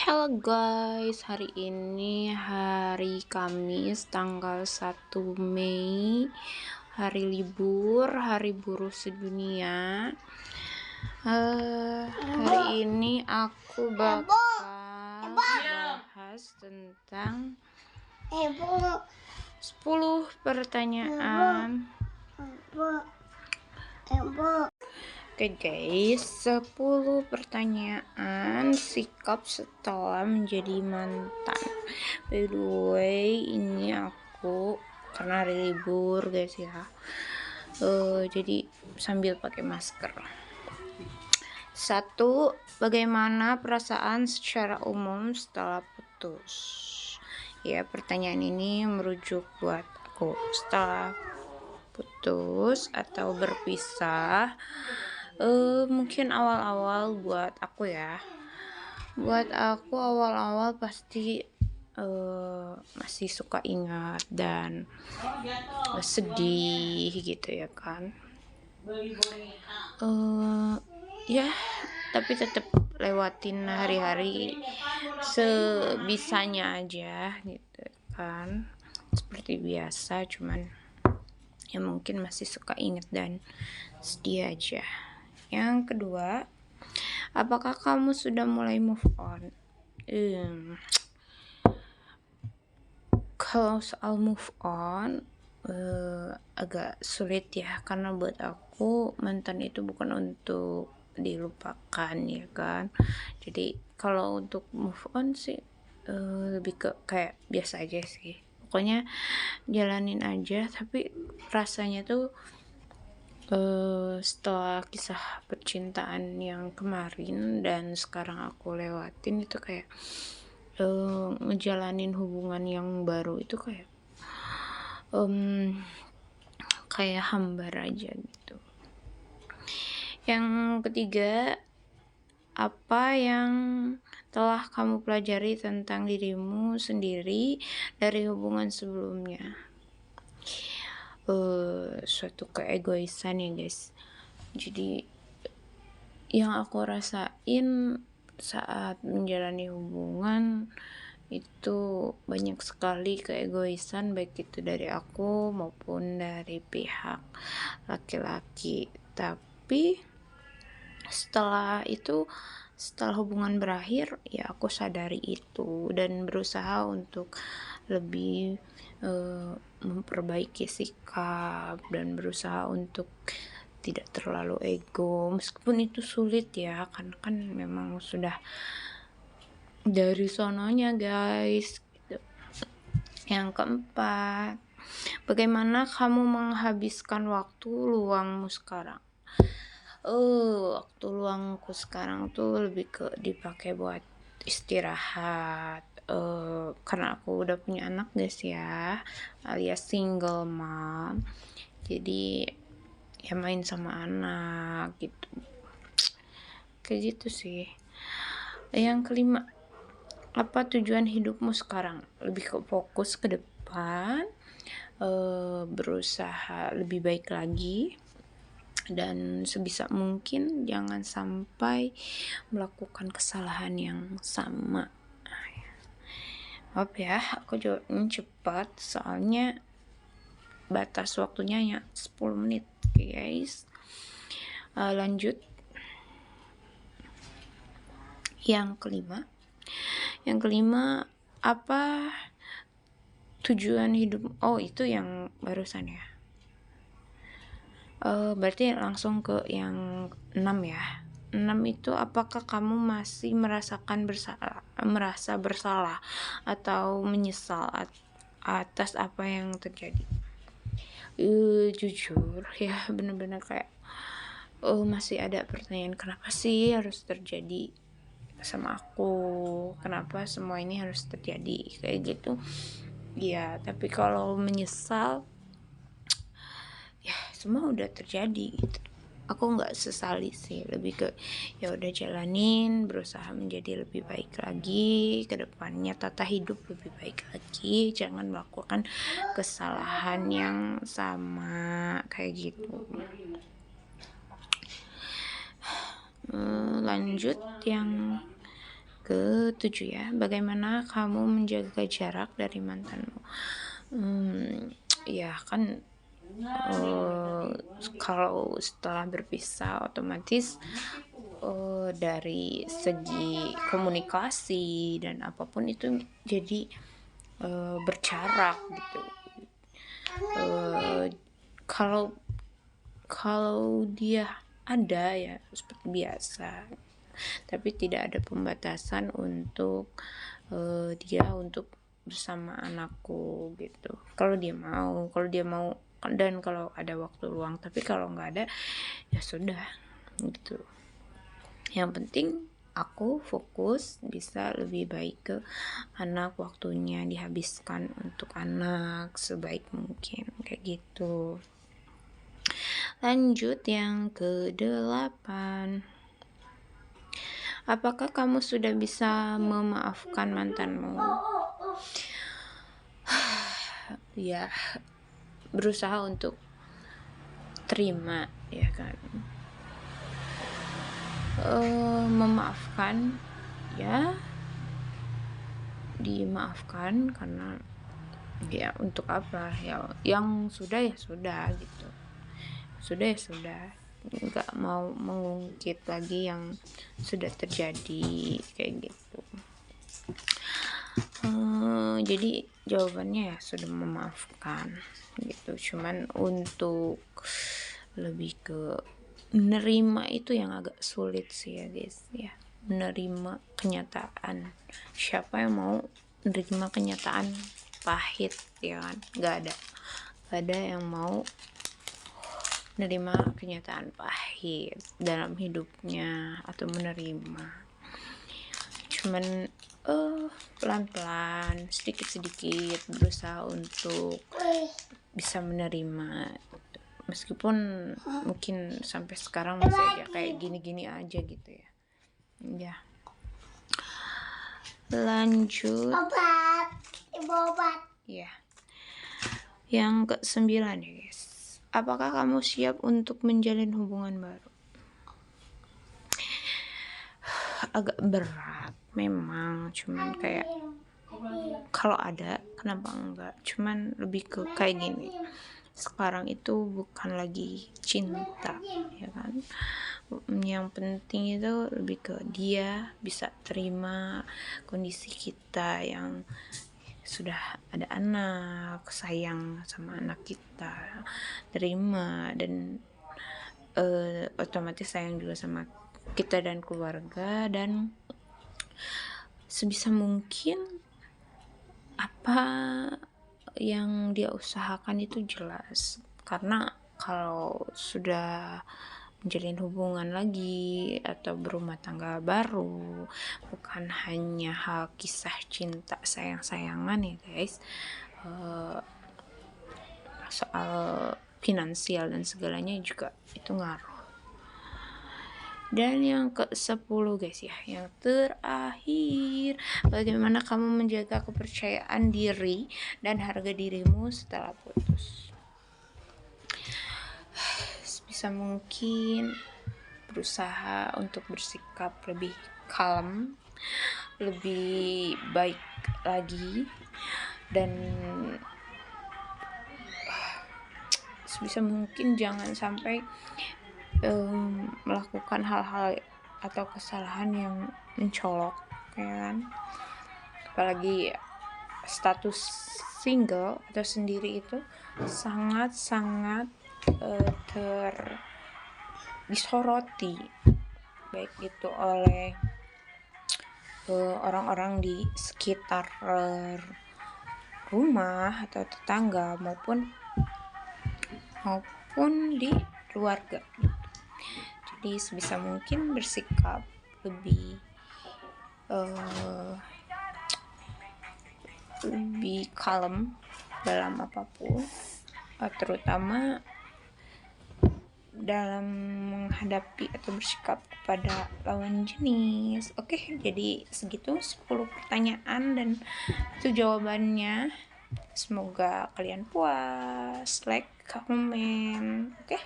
Hello guys, hari ini hari Kamis tanggal 1 Mei, hari libur, hari buruh sedunia. Hari ini aku bakal bahas tentang 10 pertanyaan. Oke guys, 10 pertanyaan sikap setelah menjadi mantan. By the way, ini aku karena hari libur guys ya, jadi sambil pakai masker. 1. Bagaimana perasaan secara umum setelah putus? Ya, pertanyaan ini merujuk buat aku setelah putus atau berpisah. Mungkin awal-awal buat aku ya, awal-awal pasti masih suka ingat dan sedih gitu ya kan. Ya, tapi tetap lewatin hari-hari sebisanya aja gitu kan, seperti biasa, cuman ya mungkin masih suka ingat dan sedih aja. Yang kedua, apakah kamu sudah mulai move on? Kalau soal move on agak sulit ya, karena buat aku mantan itu bukan untuk dilupakan ya kan. Jadi kalau untuk move on sih lebih ke kayak biasa aja sih, pokoknya jalanin aja. Tapi rasanya tuh setelah kisah percintaan yang kemarin dan sekarang aku lewatin itu kayak ngejalanin hubungan yang baru itu kayak hambar aja gitu. Yang ketiga, apa yang telah kamu pelajari tentang dirimu sendiri dari hubungan sebelumnya? Suatu keegoisan ya guys. Jadi yang aku rasain saat menjalani hubungan itu banyak sekali keegoisan, baik itu dari aku maupun dari pihak laki-laki. Tapi setelah hubungan berakhir ya aku sadari itu dan berusaha untuk lebih memperbaiki sikap dan berusaha untuk tidak terlalu ego, meskipun itu sulit ya, kan memang sudah dari sononya guys gitu. Yang keempat, bagaimana kamu menghabiskan waktu luangmu sekarang? Waktu luangku sekarang tuh lebih ke dipakai buat istirahat, karena aku udah punya anak guys ya, alias single mom. Jadi ya main sama anak gitu, kayak gitu sih. Yang kelima, apa tujuan hidupmu sekarang? Lebih ke fokus ke depan, berusaha lebih baik lagi, dan sebisa mungkin jangan sampai melakukan kesalahan yang sama. Maaf ya, aku jawabnya cepat soalnya batas waktunya hanya 10 menit guys. Lanjut. Yang kelima, apa tujuan hidup? Itu yang barusan ya. Berarti langsung ke yang 6 ya. 6 itu, apakah kamu masih merasa bersalah atau menyesal atas apa yang terjadi? Jujur ya, bener-bener kayak masih ada pertanyaan, kenapa sih harus terjadi sama aku, kenapa semua ini harus terjadi kayak gitu ya. Tapi kalau menyesal ya semua udah terjadi gitu, aku nggak sesali sih, lebih ke ya udah jalanin, berusaha menjadi lebih baik lagi ke depannya, tata hidup lebih baik lagi, jangan melakukan kesalahan yang sama kayak gitu. Lanjut yang ketujuh ya, bagaimana kamu menjaga jarak dari mantanmu? Ya kan, kalau setelah berpisah otomatis, dari segi komunikasi dan apapun itu jadi, berjarak gitu. Eee, kalau kalau dia ada ya seperti biasa, tapi tidak ada pembatasan untuk, dia untuk bersama anakku gitu. Kalau dia mau dan kalau ada waktu luang, tapi kalau nggak ada, ya sudah gitu. Yang penting aku fokus bisa lebih baik ke anak, waktunya dihabiskan untuk anak sebaik mungkin, kayak gitu. Lanjut yang ke-8. Apakah kamu sudah bisa memaafkan mantanmu? Ya, berusaha untuk terima ya kan. Memaafkan ya, dimaafkan karena ya untuk apa ya, yang sudah ya sudah gitu, sudah ya sudah, nggak mau mengungkit lagi yang sudah terjadi kayak gitu. Jadi jawabannya ya sudah memaafkan gitu, cuman untuk lebih ke menerima itu yang agak sulit sih ya guys ya, menerima kenyataan. Siapa yang mau menerima kenyataan pahit ya kan? Gak ada yang mau menerima kenyataan pahit dalam hidupnya atau menerima. Cuman pelan-pelan, sedikit-sedikit berusaha untuk bisa menerima, meskipun mungkin sampai sekarang masih aja kayak gini-gini aja gitu ya. Ya, lanjut ya, yang ke-9 ya guys. Apakah kamu siap untuk menjalin hubungan baru? Agak berat memang, cuman kayak kalau ada kenapa enggak, cuman lebih ke kayak gini, sekarang itu bukan lagi cinta ya kan, yang penting itu lebih ke dia bisa terima kondisi kita yang sudah ada anak, sayang sama anak kita, terima dan otomatis sayang juga sama kita dan keluarga, dan sebisa mungkin apa yang dia usahakan itu jelas. Karena kalau sudah menjalin hubungan lagi atau berumah tangga baru, bukan hanya hal kisah cinta sayang-sayangan ya guys, soal finansial dan segalanya juga itu ngaruh. Dan yang ke-10 guys ya, yang terakhir, bagaimana kamu menjaga kepercayaan diri dan harga dirimu setelah putus? Sebisa mungkin berusaha untuk bersikap lebih kalem, lebih baik lagi, dan sebisa mungkin jangan sampai melakukan hal-hal atau kesalahan yang mencolok ya kan, apalagi status single atau sendiri itu sangat-sangat disoroti, baik itu oleh orang-orang di sekitar rumah atau tetangga maupun di keluarga. Jadi sebisa mungkin bersikap lebih kalem dalam apapun, terutama dalam menghadapi atau bersikap kepada lawan jenis. Oke, jadi segitu 10 pertanyaan dan itu jawabannya. Semoga kalian puas, like, komen. Oke.